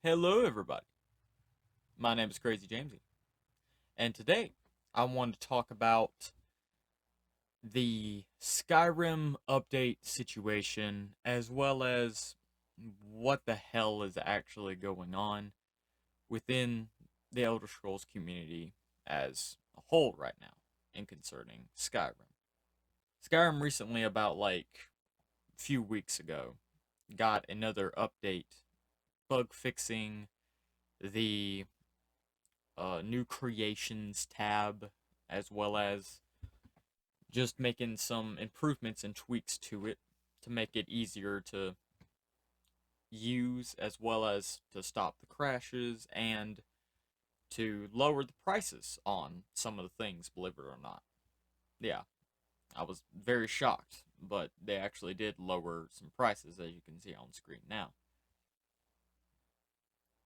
Hello, everybody. My name is Crazy Jamesy, and today I want to talk about the Skyrim update situation as well as what the hell is actually going on within the Elder Scrolls community as a whole right now and concerning Skyrim. Skyrim recently, about like a few weeks ago, got another update bug fixing the new creations tab, as well as just making some improvements and tweaks to it to make it easier to use, as well as to stop the crashes and to lower the prices on some of the things, believe it or not. Yeah, I was very shocked, but they actually did lower some prices, as you can see on screen now.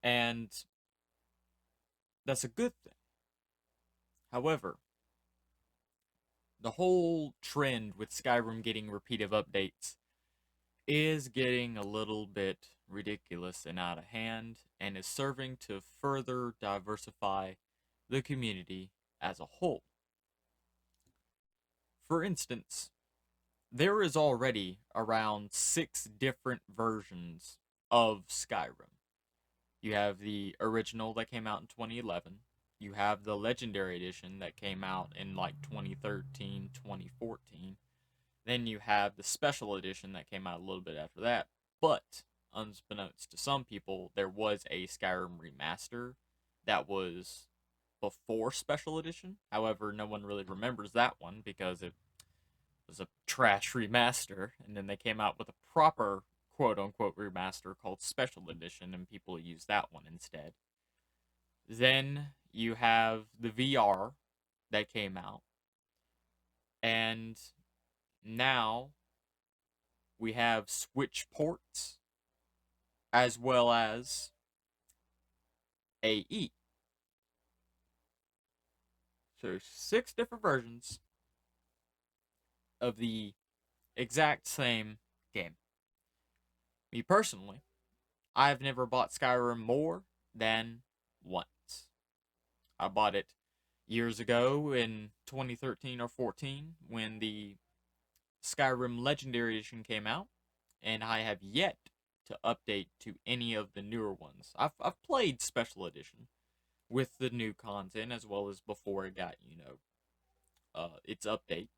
And that's a good thing. However, the whole trend with Skyrim getting repeated updates is getting a little bit ridiculous and out of hand and is serving to further diversify the community as a whole. For instance, there is already around 6 different versions of Skyrim. You have the original that came out in 2011. You have the Legendary Edition that came out in like 2013, 2014. Then you have the special edition that came out a little bit after that. But unbeknownst to some people, there was a Skyrim remaster that was before special edition. However, no one really remembers that one because it was a trash remaster, and then they came out with a proper quote unquote remaster called special edition, and people use that one instead. Then you have the VR that came out, and now we have Switch ports as well as AE. So 6 different versions of the exact same game. Me personally, I've never bought Skyrim more than once. I bought it years ago in 2013 or 14 when the Skyrim Legendary Edition came out, and I have yet to update to any of the newer ones. I've played Special Edition with the new content as well as before it got, its update.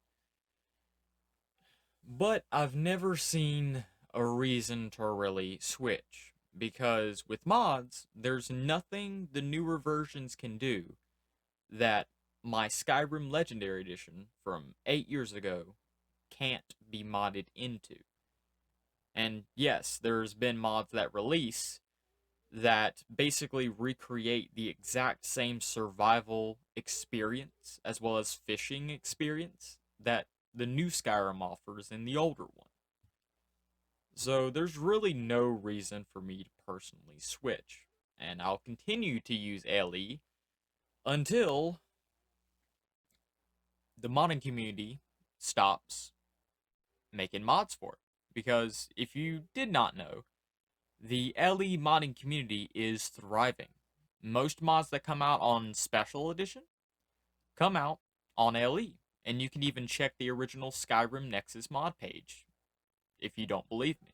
But I've never seen a reason to really switch because with mods, there's nothing the newer versions can do that my Skyrim Legendary Edition from 8 years ago can't be modded into. And yes, there's been mods that release that basically recreate the exact same survival experience as well as fishing experience that the new Skyrim offers in the older one. So there's really no reason for me to personally switch. And I'll continue to use LE until the modding community stops making mods for it. Because if you did not know, the LE modding community is thriving. Most mods that come out on Special Edition come out on LE. And you can even check the original Skyrim Nexus mod page if you don't believe me.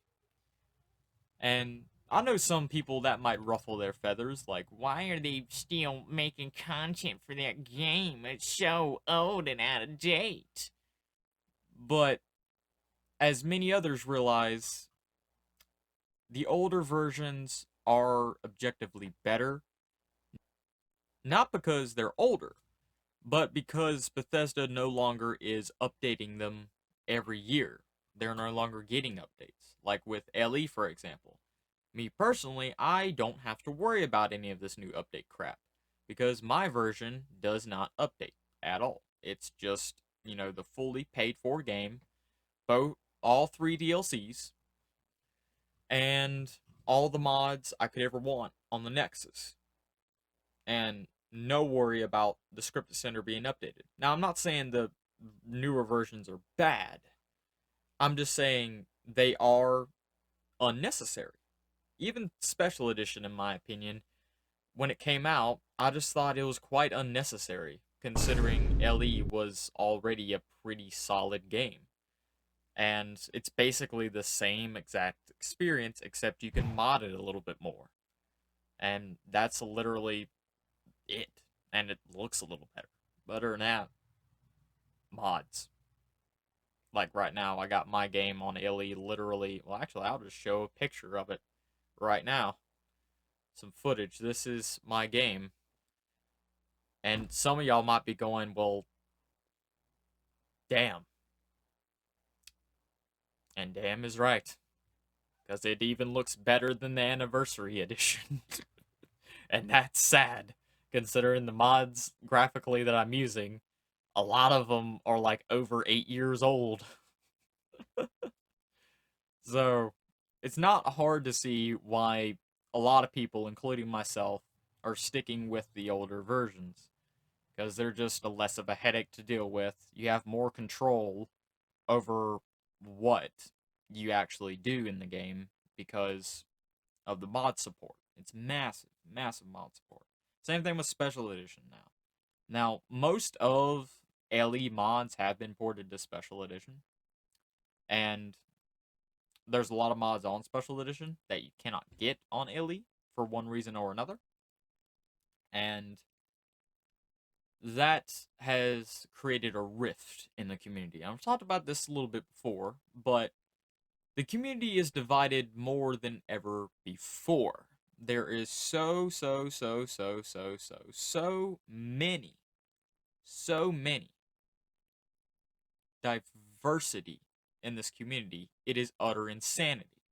And I know some people that might ruffle their feathers, like, why are they still making content for that game? It's so old and out of date. But as many others realize, the older versions are objectively better, not because they're older, but because Bethesda no longer is updating them every year. They're no longer getting updates, like with LE, for example. Me personally, I don't have to worry about any of this new update crap because my version does not update at all. It's just, the fully paid for game, both all 3 DLCs, and all the mods I could ever want on the Nexus. And no worry about the script center being updated. Now, I'm not saying the newer versions are bad. I'm just saying they are unnecessary. even Special Edition, in my opinion, when it came out, I just thought it was quite unnecessary, considering LE was already a pretty solid game. And it's basically the same exact experience, except you can mod it a little bit more. And that's literally it. And it looks a little better. Better now. Mods. Like right now, I got my game on LE literally. Well, actually, I'll just show a picture of it right now. Some footage. This is my game. And some of y'all might be going, well, damn. And damn is right. Because it even looks better than the Anniversary Edition. And that's sad, considering the mods graphically that I'm using. A lot of them are like over 8 years old. So, it's not hard to see why a lot of people, including myself, are sticking with the older versions. Because they're just a less of a headache to deal with. You have more control over what you actually do in the game because of the mod support. It's massive, massive mod support. Same thing with Special Edition now. Now, most of LE mods have been ported to Special Edition, and there's a lot of mods on Special Edition that you cannot get on LE for one reason or another. And that has created a rift in the community. I've talked about this a little bit before, but the community is divided more than ever before. There is so many diversity in this community. It is utter insanity.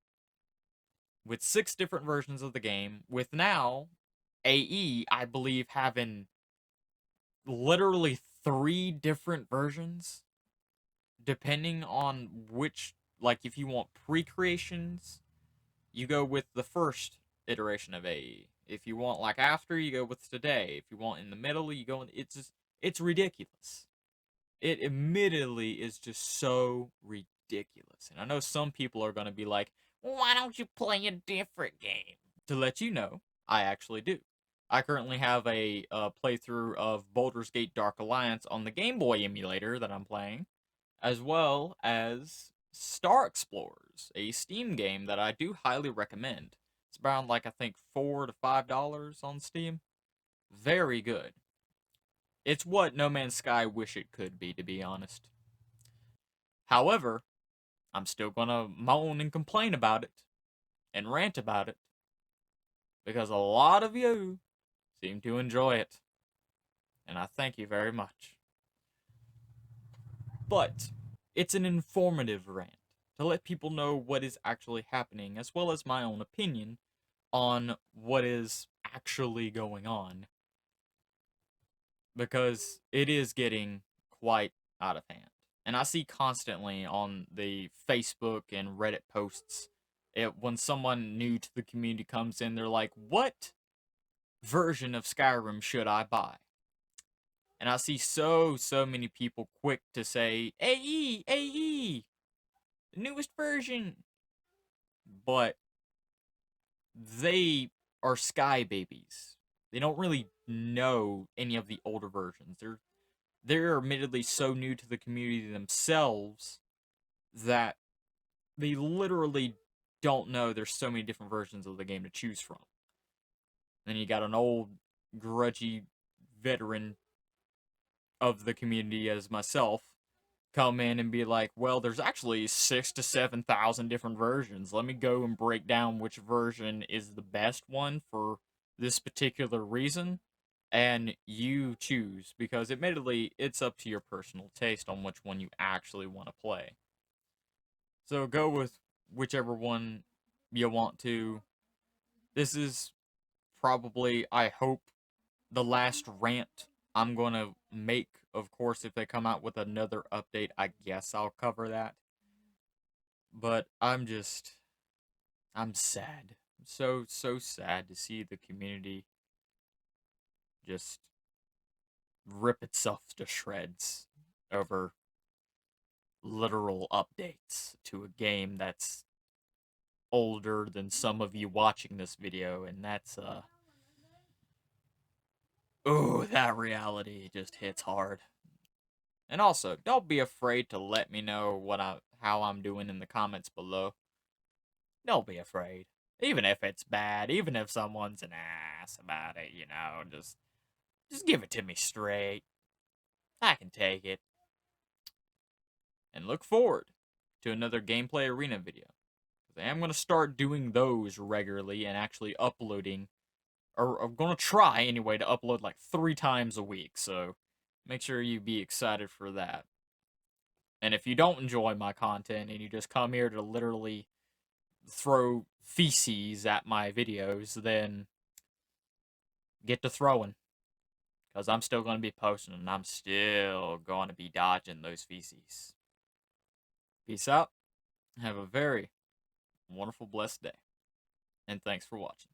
With 6 different versions of the game, with now AE, I believe, having literally 3 different versions, depending on which, like, if you want pre-creations, you go with the first iteration of AE. If you want like after, you go with today. If you want in the middle, you go in. It's ridiculous. It admittedly is just so ridiculous. And I know some people are gonna be like, "Why don't you play a different game?" To let you know, I actually do. I currently have a playthrough of Baldur's Gate Dark Alliance on the Game Boy emulator that I'm playing, as well as Star Explorers, a Steam game that I do highly recommend. It's around like I think $4 to $5 on Steam. Very good. It's what No Man's Sky wish it could be, to be honest. However, I'm still gonna moan and complain about it and rant about it because a lot of you seem to enjoy it, and I thank you very much. But it's an informative rant to let people know what is actually happening, as well as my own opinion on what is actually going on. Because it is getting quite out of hand. And I see constantly on the Facebook and Reddit posts, when someone new to the community comes in, they're like, what version of Skyrim should I buy? And I see so many people quick to say, AE, the newest version. But they are Sky babies. They don't really know any of the older versions. They're admittedly so new to the community themselves that they literally don't know there's so many different versions of the game to choose from. Then you got an old, grudgy veteran of the community as myself come in and be like, well, there's actually 6,000 to 7,000 different versions. Let me go and break down which version is the best one for this particular reason, and you choose, because admittedly, it's up to your personal taste on which one you actually want to play. So go with whichever one you want to. This is probably, I hope, the last rant I'm going to make. Of course, if they come out with another update, I guess I'll cover that. But I'm sad. I'm so sad to see the community just rip itself to shreds over literal updates to a game that's older than some of you watching this video, and that's ooh, that reality just hits hard. And also, don't be afraid to let me know how I'm doing in the comments below. Don't be afraid. Even if it's bad, even if someone's an ass about it, just give it to me straight. I can take it. And look forward to another gameplay arena video. I am going to start doing those regularly and actually uploading, or I'm going to try anyway to upload like 3 times a week, so make sure you be excited for that. And if you don't enjoy my content and you just come here to literally throw feces at my videos, then get to throwing. Because I'm still going to be posting and I'm still going to be dodging those feces. Peace out. Have a very wonderful, blessed day. And thanks for watching.